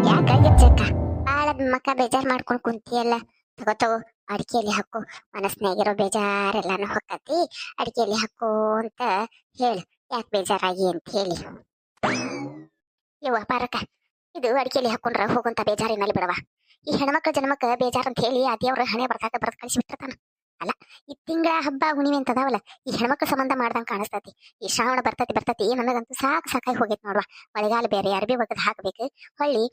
ಯಾಕಾಗಿರ್ಜಕ್ಕ ಬಾಳ ಮಕ್ಕ ಬೇಜಾರ್ ಮಾಡ್ಕೊಂಡ್ ಕುಂತಿಯಲ್ಲ. ತಗೋ ತಗೋ, ಅಡಿಕೆಯಲ್ಲಿ ಹಾಕು. ಮನಸ್ನಾಗಿರೋ ಬೇಜಾರೆಲ್ಲಾನು ಹೊಕ್ಕತಿ. ಅಡಿಕೆಯಲ್ಲಿ ಹಾಕು ಅಂತ ಹೇಳು, ಯಾಕೆ ಬೇಜಾರಾಗಿ ಅಂತ ಹೇಳಿ. ಯವ್ವ ಪಾರಕ, ಇದು ಅಡಿಕೆಯಲ್ಲಿ ಹಾಕೊಂಡ್ರ ಹೋಗುವಂತ ಬೇಜಾರಿನಲ್ಲಿ ಬಿಡವ. ಈ ಹೆಣ್ಮಕ್ಳ ಜನ್ಮಕ್ಕ ಬೇಜಾರ್ ಅಂತ ಹೇಳಿ ಅದೇವ್ರ ಹಣೆ ಬರ್ದಾಗ ಬರ್ದ್ ಕಳಿಸಿ ಬಿಟ್ಟಿರ್ತಾನ. ಅಲ್ಲ, ಈ ತಿಂಗಳ ಹಬ್ಬ ಹುಣಿಮೆ ಅಂತದಾವಲ್ಲ, ಈ ಹೆಣ್ಮಕ್ಳ ಸಂಬಂಧ ಮಾಡ್ದಂಗ ಕಾಣಿಸ್ತತಿ. ಈ ಶ್ರಾವಣ ಬರ್ತತಿ ನನಗಂತೂ ಸಾಕಾಗಿ ಹೋಗೈತ್ ನೋಡ್ವಾ. ಮಳೆಗಾಲ ಬೇರೆ, ಅರ್ಬಿ ಒಗದ್ ಹಾಕ್ಬೇಕು. ಹೊಳ್ಳಿ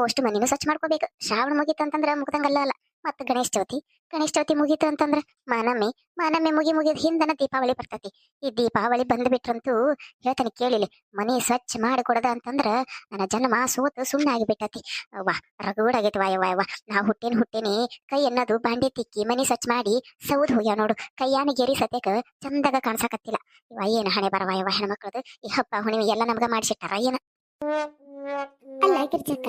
ಅಷ್ಟು ಮನಿನೂ ಸ್ವಚ್ಛ ಮಾಡ್ಕೋಬೇಕು. ಶ್ರಾವಣ ಮುಗೀತಂತಂದ್ರ ಮುಗ್ದಂಗಲ್ಲ ಅಲ್ಲ. ಮತ್ತ ಗಣೇಶ ಚೌತಿ ಮುಗೀತು ಅಂತಂದ್ರ ಮಾನಮ್ಮೆ ಮುಗಿದ ಹಿಂದನ ದೀಪಾವಳಿ ಬರ್ತತಿ. ಈ ದೀಪಾವಳಿ ಬಂದ್ಬಿಟ್ರಂತೂ ಹೇಳ್ತಾನೆ ಕೇಳಿಲಿ, ಮನಿ ಸ್ವಚ್ಛ ಮಾಡಿಕೊಡದ ಅಂತಂದ್ರ ನನ್ನ ಜನ್ಮ ಸೋತು ಸುಣ್ಣಾಗಿ ಬಿಟ್ಟತಿ. ವಾ ರಗೂಡಾಗೈತಿ ವಾಯವ್ವ. ನಾ ಹುಟ್ಟೇನಿ ಕೈ ಅನ್ನೋದು ಬಾಂಡೆ ತಿಕ್ಕಿ ಮನಿ ಸ್ವಚ್ಛ ಮಾಡಿ ಸೌದ್ ಹೋಗ್ಯಾವ ನೋಡು. ಕೈಯಾನ ಗೆರಿ ಸತ್ಯಕ ಚಂದಾಗ ಕಾಣ್ಸಾಕತ್ತಿಲ್ಲ. ಇವ ಏನ ಹಣೆ ಬರವಾಯವ್ವ ಹೆಣ್ಮಕ್ಳದು. ಈ ಹಬ್ಬ ಹುಣಿಮೆ ಎಲ್ಲ ನಮ್ಗ ಮಾಡಿಸಿಟ್ಟಾರ ಏನ. ಅಲ್ಲ ಗಿರ್ಜಕ್ಕ,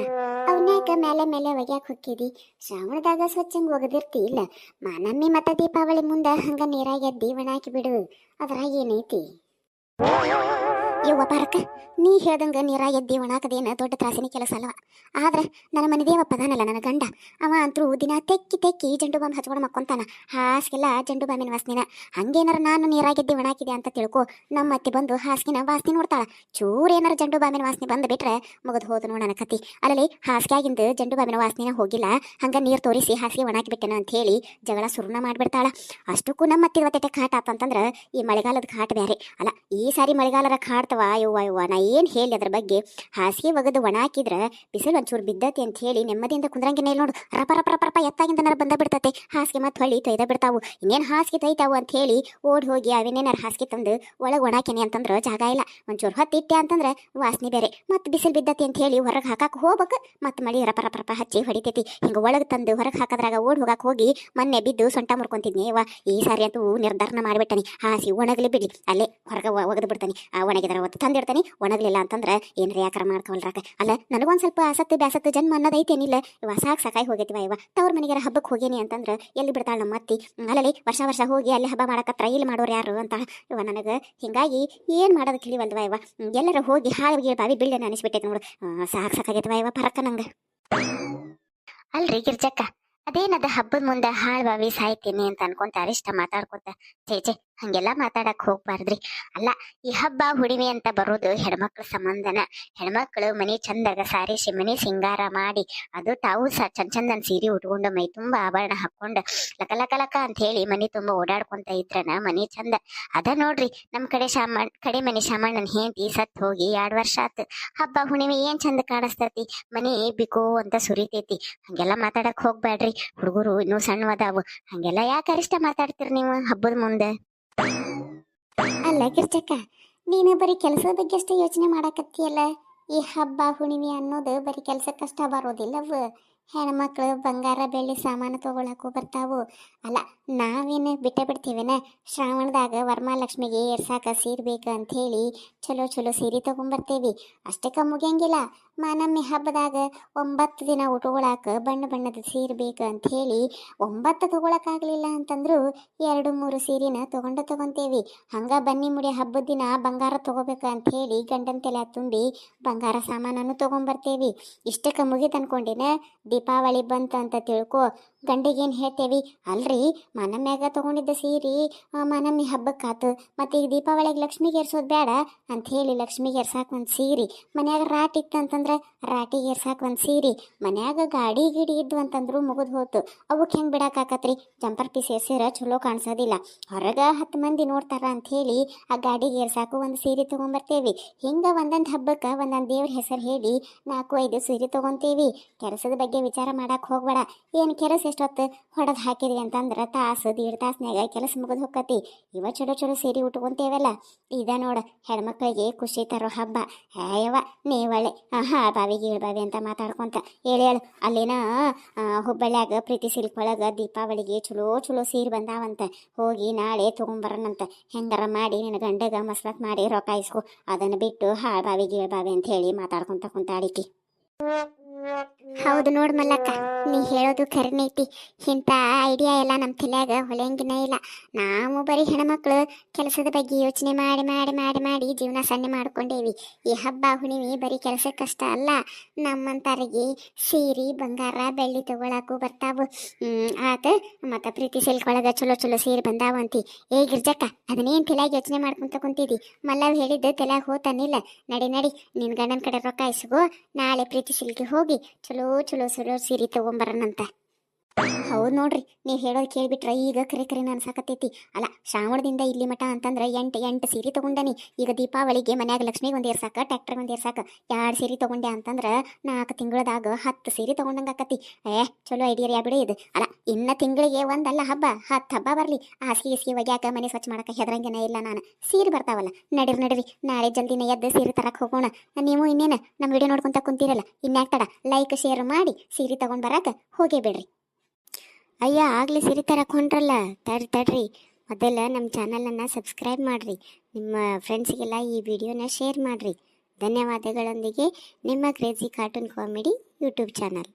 ಅವನ್ಯಾಕ ಮೇಲೆ ಒಗ್ಯಾಕ ಹೊಕ್ಕಿದಿ? ಶ್ರಾವಣದಾಗ ಸ್ವಚ್ಛಂಗ್ ಒಗದಿರ್ತಿ ಇಲ್ಲ. ಮಾನಮ್ಮಿ ಮತ್ತ ದೀಪಾವಳಿ ಮುಂದ ಹಂಗ ನೀರಾಗ ಎದ್ದಿ ಒಣಾಕಿ ಬಿಡು, ಅದ್ರಾಗ ಏನೈತಿ? ಯವ್ವ ಪಾರಕ್ಕ, ನೀ ಹೇಳ್ದಂಗ ನೀರಾಗ ಎದ್ದಿ ಒಣಾಕದೇನ ದೊಡ್ಡ ತ್ರಾಸಿನ ಕೆಲಸ ಅಲ್ವ. ಆದ್ರ ನನ್ನ ಮನೆ ದೇವಪ್ಪ ಅದಾನಲ್ಲ ನನ್ನ ಗಂಡ, ಅವ ಅಂತೂ ದಿನ ತೆಕ್ಕಿ ಜಂಡು ಬಾಂಬ್ ಹಚ್ಕೊಂಡು ಮಕ್ಕೊಂತಾನ. ಹಾಸ್ಗೆಲ್ಲ ಜಂಡು ಬಾಂಬಿನ ವಾಸನಿನ. ಹಂಗೇನಾರ ನಾನು ನೀರಾಗೆದ್ದಿ ಒಣಾಕಿದೆ ಅಂತ ತಿಳ್ಕೊ, ನಮ್ಮ ಅತ್ತೆ ಬಂದು ಹಾಸಿಗೆನ ವಾಸನೆ ನೋಡ್ತಾಳ. ಚೂರೇನಾರ ಜಂಡು ಬಾಂಬಿನ ವಾಸನೆ ಬಂದು ಬಿಟ್ರೆ ಮುಗಿದು ಹೋದು ನೋಡ ನನ್ನ ಕತಿ. ಅಲ್ಲಲ್ಲಿ ಹಾಸಿಗೆಯಾಗಿಂದ ಜಂಡು ಬಾಂಬಿನ ವಾಸನೆನ ಹೋಗಿಲ್ಲ, ಹಂಗ ನೀರು ತೋರಿಸಿ ಹಾಸಿಗೆ ಒಣಾಕಿ ಬಿಟ್ಟೆನ ಅಂತ ಹೇಳಿ ಜಗಳ ಸುರುನ ಮಾಡ್ಬಿಡ್ತಾಳ. ಅಷ್ಟಕ್ಕೂ ನಮ್ಮ ಅತ್ತಿದ ಒತ್ತೆ ಕಾಟ ಆತಂತಂದ್ರ ಈ ಮಳೆಗಾಲದ ಕಾಟ ಬೇರೆ ಅಲ್ಲ. ಈ ಸಾರಿ ಮಳೆಗಾಲರ ಕಾಡ್ತವ. ಯವ್ವ ನಾ ಏನ್ ಹೇಳಿ ಅದ್ರ ಬಗ್ಗೆ. ಹಾಸಿಗೆ ಒಗದು ಒಣ ಹಾಕಿದ್ರ ಬಿಸಿಲು ಒಂಚೂರು ಬಿದ್ದತಿ ಅಂತ ಹೇಳಿ ನೆಮ್ಮದಿಯಿಂದ ಕುಂದ್ರಂಗಿನ ಇಲ್ಲ ನೋಡು. ರಪ ಎತ್ತಾಗಿಂದ ಬಂದ ಬಿಡ್ತತೆ ಹಾಸಿಗೆ. ಮತ್ತೆ ಹೊಳ್ಳಿ ತೊಯ್ದ ಬಿಡ್ತಾವು. ಇನ್ನೇನ್ ಹಾಸಿಗೆ ತೊಯ್ತಾವು ಅಂತ ಹೇಳಿ ಓಡ್ ಹೋಗಿ ಅವೇನೇನಾರ ಹಾಸಿಗೆ ತಂದು ಒಳಗೆ ಒಣಾಕೆನೆ ಅಂತಂದ್ರ ಜಾಗ ಇಲ್ಲ. ಒಂಚೂರು ಹೊತ್ತಿಟ್ಟೆ ಅಂತಂದ್ರ ವಾಸನೆ ಬೇರೆ. ಮತ್ತೆ ಬಿಸಿಲು ಬಿದ್ದತಿ ಅಂತ ಹೇಳಿ ಹೊರಗೆ ಹಾಕಕ್ ಹೋಗ್ಬೇಕು. ಮತ್ತೆ ಮಳಿ ರಪ ಹಚ್ಚಿ ಹೊಡಿತೈತಿ. ಹಿಂಗ ಒಳಗೆ ತಂದು ಹೊರಗೆ ಹಾಕದ್ರಾಗ ಓಡ್ ಹೋಗಕ್ ಹೋಗಿ ಮೊನ್ನೆ ಬಿದ್ದು ಸೊಂಟ ಮುರ್ಕೊಂತಿದ್ನಿ. ಈ ಸಾರಿ ಅಂತೂ ನಿರ್ಧಾರನ ಮಾಡ್ಬಿಟ್ಟನಿ, ಹಾಸಿ ಒಣಗಲಿ ಬಿಡ್ಲಿ ಅಲ್ಲೇ ಹೊರಗೆ ಒಗದು ಬಿಡ್ತಾನೆ. ಒಣಗಿದ್ರ ಅವತ್ತು ತಂದಿಡ್ತಾನೆ, ಒಣಗ್ಲಿಲ್ಲ ಅಂತಂದ್ರ ಏನ್ರ ಯಾಕಾರ ಮಾಡ್ಕೊಳ್ರಾಕ. ಅಲ್ಲ, ನನಗೊಂದ್ ಸ್ವಲ್ಪ ಆಸಕ್ತಿ ಬ್ಯಾಸತ್ತು ಜನ್ಮ ಅನ್ನೋದೈತೇನಿಲ್ಲ. ಸಾಕಾಗಿ ಹೋಗೈತಿವ ಇವ. ತವ್ರ ಮನೆಗಾರ ಹಬ್ಬಕ್ಕೆ ಹೋಗೇನಿ ಅಂತಂದ್ರ ಎಲ್ಲಿ ಬಿಡ್ತಾಳ ನಮ್ಮ ಅತ್ತಿ. ಅಲ್ಲಲ್ಲಿ ವರ್ಷ ಹೋಗಿ ಅಲ್ಲಿ ಹಬ್ಬ ಮಾಡಕತ್ರ ಇಲ್ಲಿ ಮಾಡೋರು ಯಾರು ಅಂತ ಇವ ನನಗ. ಹಿಂಗಾಗಿ ಏನ್ ಮಾಡೋದು ತಿಳಿವಲ್ವ ಇವ. ಎಲ್ಲರ ಹೋಗಿ ಹಾಳು ಬಾವಿ ಬೀಳ್ಳೆ ಅನಿಸ್ಬಿಟ್ಟೈತೆ ನೋಡು. ಸಾಕಾಗೈತವ ಇವ ಪರಕ್ಕ ನಂಗ. ಅಲ್ರಿ ಗಿರ್ಜಕ್ಕ, ಅದೇನದ ಹಬ್ಬದ ಮುಂದೆ ಹಾಳ್ ಬಾವಿ ಸಾಯ್ತೀನಿ ಅಂತ ಅನ್ಕೊಂತ ಇಷ್ಟ ಮಾತಾಡ್ಕೊತ. ಚೇಚೆ, ಹಂಗೆಲ್ಲಾ ಮಾತಾಡಕ್ ಹೋಗ್ಬಾರ್ದ್ರಿ. ಅಲ್ಲ, ಈ ಹಬ್ಬ ಹುಡಿಮೆ ಅಂತ ಬರೋದು ಹೆಣ್ಮಕ್ಳ ಸಂಬಂಧನ. ಹೆಣ್ಮಕ್ಳು ಮನಿ ಚಂದಾಗ ಸಾರಿಸಿ ಮನಿ ಸಿಂಗಾರ ಮಾಡಿ, ಅದು ತಾವು ಚಂದನ್ ಸೀರೆ ಉಟ್ಕೊಂಡು ಮೈ ತುಂಬಾ ಆಭರಣ ಹಾಕೊಂಡು ಲಕ ಅಂತ ಹೇಳಿ ಮನಿ ತುಂಬಾ ಓಡಾಡ್ಕೊಂತ ಇದ್ರನ ಮನಿ ಚಂದ ಅದ ನೋಡ್ರಿ. ನಮ್ ಕಡೆ ಮನಿ ಶಾಮಣ್ಣನ್ ಹೆಂಡತಿ ಸತ್ ಹೋಗಿ 2 ವರ್ಷ ಆತ್. ಹಬ್ಬ ಹುಣಿಮೆ ಏನ್ ಚಂದ ಕಾಣಿಸ್ತತಿ, ಮನಿ ಬಿಕೋ ಅಂತ ಸುರಿತೈತಿ. ಹಂಗೆಲ್ಲಾ ಮಾತಾಡಕ್ ಹೋಗ್ಬ್ಯಾಡ್ರಿ. ಹುಡುಗರು ಇನ್ನೂ ಸಣ್ಣವದಾವು. ಹಂಗೆಲ್ಲಾ ಯಾಕೆ ಅರಿಷ್ಟ ಮಾತಾಡ್ತೀರಿ ನೀವು ಹಬ್ಬದ ಮುಂದೆ? ಅಲ್ಲ ಗಿರ್ಜಕ್ಕ, ನೀನು ಬರೀ ಕೆಲಸದ ಬಗ್ಗೆ ಅಷ್ಟೇ ಯೋಚನೆ ಮಾಡಾಕತ್ತೀಯಲ್ಲ. ಈ ಹಬ್ಬ ಹುಣಿಮೆ ಅನ್ನೋದು ಬರೀ ಕೆಲ್ಸಕ್ಕಷ್ಟ ಬರೋದಿಲ್ಲವು. ಹೆಣ್ಮಕ್ಳು ಬಂಗಾರ ಬೆಳ್ಳಿ ಸಾಮಾನು ತಗೊಳಕು ಬರ್ತಾವು. ಅಲ್ಲ, ನಾವೇನು ಬಿಡ್ತೀವೇನ? ಶ್ರಾವಣದಾಗ ವರಮಹಾಲಕ್ಷ್ಮಿಗೆ ಏರ್ಸಾಕ ಸೀರೆ ಬೇಕು ಅಂತ ಹೇಳಿ ಚಲೋ ಸೀರೆ ತಗೊಂಬರ್ತೇವಿ. ಅಷ್ಟಕ್ಕ ಮುಗಿಯಂಗಿಲ್ಲ. ಮಾನಮ್ಮಿ ಹಬ್ಬದಾಗ 9 ದಿನ ಉಟ್ಕೊಳಕ ಬಣ್ಣದ ಸೀರೆ ಬೇಕು ಅಂತ ಹೇಳಿ 9 ತಗೊಳಕಾಗ್ಲಿಲ್ಲ ಅಂತಂದ್ರು 2-3 ಸೀರೆನ ತಗೊಂತೇವಿ. ಹಂಗ ಬನ್ನಿ ಮುಡಿ ಹಬ್ಬದ ದಿನ ಬಂಗಾರ ತಗೋಬೇಕು ಅಂತ ಹೇಳಿ ಗಂಡನ ತಲೆ ತುಂಬಿ ಬಂಗಾರ ಸಾಮಾನನ್ನು ತಗೊಂಬರ್ತೇವಿ. ಇಷ್ಟಕ್ಕ ಮುಗಿತ್ ಅನ್ಕೊಂಡಿನ. ದೀಪಾವಳಿ ಬಂತಂತ ತಿಳ್ಕೊ, ಗಂಡಿಗೇನು ಹೇಳ್ತೇವಿ? ಅಲ್ರಿ, ಮಾನಮ್ಯಾಗ ತಗೊಂಡಿದ್ದ ಸೀರೆ ಮಾನಮ್ಮಿ ಹಬ್ಬಕ್ಕಾತು, ಮತ್ತೆ ಈಗ ದೀಪಾವಳಿಗೆ ಲಕ್ಷ್ಮಿಗೆ ಏರ್ಸೋದು ಬೇಡ ಅಂತ ಹೇಳಿ ಲಕ್ಷ್ಮಿಗೆ ಏರ್ಸಾಕ ಒಂದು ಸೀರೆ, ಮನ್ಯಾಗ ರಾಟ್ ಇತ್ತಂತಂದ್ರೆ ರಾಟಿಗೆ ಏರ್ಸಾಕ ಒಂದು ಸೀರೆ, ಮನ್ಯಾಗ ಗಾಡಿ ಇದ್ವು ಅಂತಂದ್ರು ಮುಗಿದು ಹೋತು. ಅವಕ್ಕೆ ಹೆಂಗೆ ಬಿಡಾಕತ್ರಿ? ಜಂಪರ್ ಪೀಸ್ ಏರ್ಸಿರ ಚಲೋ ಕಾಣಿಸೋದಿಲ್ಲ, ಹೊರಗ 10 ಮಂದಿ ನೋಡ್ತಾರ ಅಂತ ಹೇಳಿ ಆ ಗಾಡಿಗೆ ಏರ್ಸಾಕು ಒಂದು ಸೀರೆ ತಗೊಂಬರ್ತೇವಿ. ಹಿಂಗ ಒಂದೊಂದು ಹಬ್ಬಕ್ಕೆ ಒಂದೊಂದು ದೇವ್ರ ಹೆಸರು ಹೇಳಿ 4-5 ಸೀರೆ ತಗೊಂತೇವಿ. ಕೆಲಸದ ಬಗ್ಗೆ ವಿಚಾರ ಮಾಡಕ್ ಹೋಗ್ಬೇಡ. ಏನು ಕೆಲಸ ಎಷ್ಟೊತ್ತು ಹೊಡೆದು ಹಾಕಿದ್ವಿ ಅಂತಂದ್ರೆ ತಾಸು 1.5 ತಾಸ್ನಾಗ ಕೆಲಸ ಮುಗಿದು ಹೋಗತಿ. ಇವ ಚಲೋ ಸೀರೆ ಉಟ್ಕೊಂತೇವಲ್ಲ, ಇದ ನೋಡ ಹೆಣ್ಮಕ್ಳಿಗೆ ಖುಷಿ ತರೋ ಹಬ್ಬ. ಹೇಯವ್ವ ನೀವಳೆ ಬಾವಿಗೆ ಬಾವಿ ಅಂತ ಮಾತಾಡ್ಕೊಂತ ಹೇಳು. ಅಲ್ಲಿನ ಹುಬ್ಬಳ್ಳಿಯಾಗ ಪ್ರೀತಿ ಸಿಲ್ಕ್ ಒಳಗ ದೀಪಾವಳಿಗೆ ಚಲೋ ಸೀರೆ ಬಂದಾವಂತ. ಹೋಗಿ ನಾಳೆ ತಗೊಂಬರನಂತ. ಹೆಂಗಾರ ಮಾಡಿ ನಿನ್ನ ಗಂಡಗ ಮಸ್ಲತ್ ಮಾಡಿ ರೊಕ್ಕ ಇಸ್ಕೊ. ಅದನ್ನು ಬಿಟ್ಟು ಬಾವಿಗೆ ಬಾವಿ ಅಂತ ಹೇಳಿ ಮಾತಾಡ್ಕೊಂತ ಕುಂತಾಡಿಕಿ. ಹೌದು ನೋಡ್ ಮಲ್ಲಕ್ಕ, ನೀ ಹೇಳೋದು ಖರೇನೆ ಐತಿ. ಇಂಥ ಐಡಿಯಾ ಎಲ್ಲ ನಮ್ಮ ತಲ್ಯಾಗ ಹೊಳೆಯಂಗಿನ ಇಲ್ಲ. ನಾವು ಬರೀ ಹೆಣ್ಮಕ್ಳು ಕೆಲಸದ ಬಗ್ಗೆ ಯೋಚನೆ ಮಾಡಿ ಮಾಡಿ ಮಾಡಿ ಮಾಡಿ ಜೀವನ ಸಣ್ಣ ಮಾಡ್ಕೊಂಡೇವಿ. ಈ ಹಬ್ಬ ಹುಣ್ಣಿಮೆ ಬರೀ ಕೆಲಸಕ್ಕಷ್ಟ ಅಲ್ಲ, ನಮ್ಮಂತಾರಿಗೆ ಸೀರೆ ಬಂಗಾರ ಬೆಳ್ಳಿ ತಗೊಳಕು ಬರ್ತಾವು. ಆತ ಮತ್ತು ಪ್ರೀತಿ ಸಿಲ್ಕ್ ಒಳಗೆ ಚಲೋ ಚಲೋ ಸೀರೆ ಬಂದಾವಂತಿ. ಏ ಗಿರ್ಜಕ್ಕ, ಅದನ್ನೇನು ತಲೆಯಾಗ ಯೋಚನೆ ಮಾಡ್ಕೊಂತ ಕುಂತಿದ್ದಿ? ಮಲ್ಲವ್ ಹೇಳಿದ್ದು ತಲೆಯಾಗ ಹೋತಾನಿಲ್ಲ. ನಡಿ ನಡಿ, ನಿನ್ನ ಗಂಡನ ಕಡೆ ರೊಕ್ಕ ಇಸ್ಕೋ, ನಾಳೆ ಪ್ರೀತಿ ಸಿಲ್ಕಿಗೆ ಹೋಗಿ ಚಲೋ ಚಲೋ ಚಲೋ ಸೀರೆ ತಗೊಂಬರೋಣಂತ. ಹೌದು ನೋಡ್ರಿ, ನೀವು ಹೇಳೋದು ಕೇಳ್ಬಿಟ್ರೆ ಈಗ ಕರೆ ಕರೆ ಅನ್ಸಾಕತ್ತೈತಿ. ಅಲ್ಲ, ಶ್ರಾವಣದಿಂದ ಇಲ್ಲಿ ಮಠ ಅಂತಂದ್ರೆ ಎಂಟು ಸೀರೆ ತಗೊಂಡನಿ. ಈಗ ದೀಪಾವಳಿಗೆ ಮನ್ಯಾಗ ಲಕ್ಷ್ಮಿಗೆ ಒಂದು ಏರ್ಸಾಕ, ಟ್ಯಾಕ್ಟರ್ಗೆ ಒಂದು ಏರ್ಸಾಕ 2 ಸೀರೆ ತಗೊಂಡೆ ಅಂತಂದ್ರೆ 4 ತಿಂಗಳದಾಗ 10 ಸೀರೆ ತಗೊಂಡಂಗೆ ಆಕತಿ. ಚಲೋ ಐಡಿಯಾ ಬಿಡಿ ಇದು. ಅಲ್ಲ, ಇನ್ನು ತಿಂಗಳಿಗೆ ಒಂದಲ್ಲ ಹಬ್ಬ, 10 ಹಬ್ಬ ಬರಲಿ, ಹಾಸಿಗೆ ಒಗ್ಯಾಕ ಮನೆ ಸ್ವಚ್ಛ ಮಾಡಕ್ಕೆ ಹೆದರಂಗೇನ ಇಲ್ಲ ನಾನು. ಸೀರೆ ಬರ್ತಾವಲ್ಲ, ನಡಿರಿ ನಾಳೆ ಜಲ್ದಿನ ಎದ್ದು ಸೀರೆ ತರಕ್ಕೆ ಹೋಗೋಣ. ನೀವು ಇನ್ನೇನು ನಮ್ಮ ವಿಡಿಯೋ ನೋಡ್ಕೊಂತ ಕುಂತೀರಲ್ಲ, ಇನ್ಯಾಕ್ ತಡ, ಲೈಕ್ ಶೇರ್ ಮಾಡಿ ಸೀರೆ ತಗೊಂಡ್ ಬರಾಕ ಹೋಗೇ ಬಿಡ್ರಿ. ಅಯ್ಯ, ಆಗಲೇ ಸೀರೆ ತರಕ್ಕೆ ಹೊಂಟ್ರಲ್ಲ, ತಡ್ರಿ. ಮೊದಲ ನಮ್ಮ ಚಾನಲನ್ನು ಸಬ್ಸ್ಕ್ರೈಬ್ ಮಾಡಿರಿ, ನಿಮ್ಮ ಫ್ರೆಂಡ್ಸಿಗೆಲ್ಲ ಈ ವಿಡಿಯೋನ ಶೇರ್ ಮಾಡಿರಿ. ಧನ್ಯವಾದಗಳೊಂದಿಗೆ ನಿಮ್ಮ crazy cartoon comedy YouTube channel.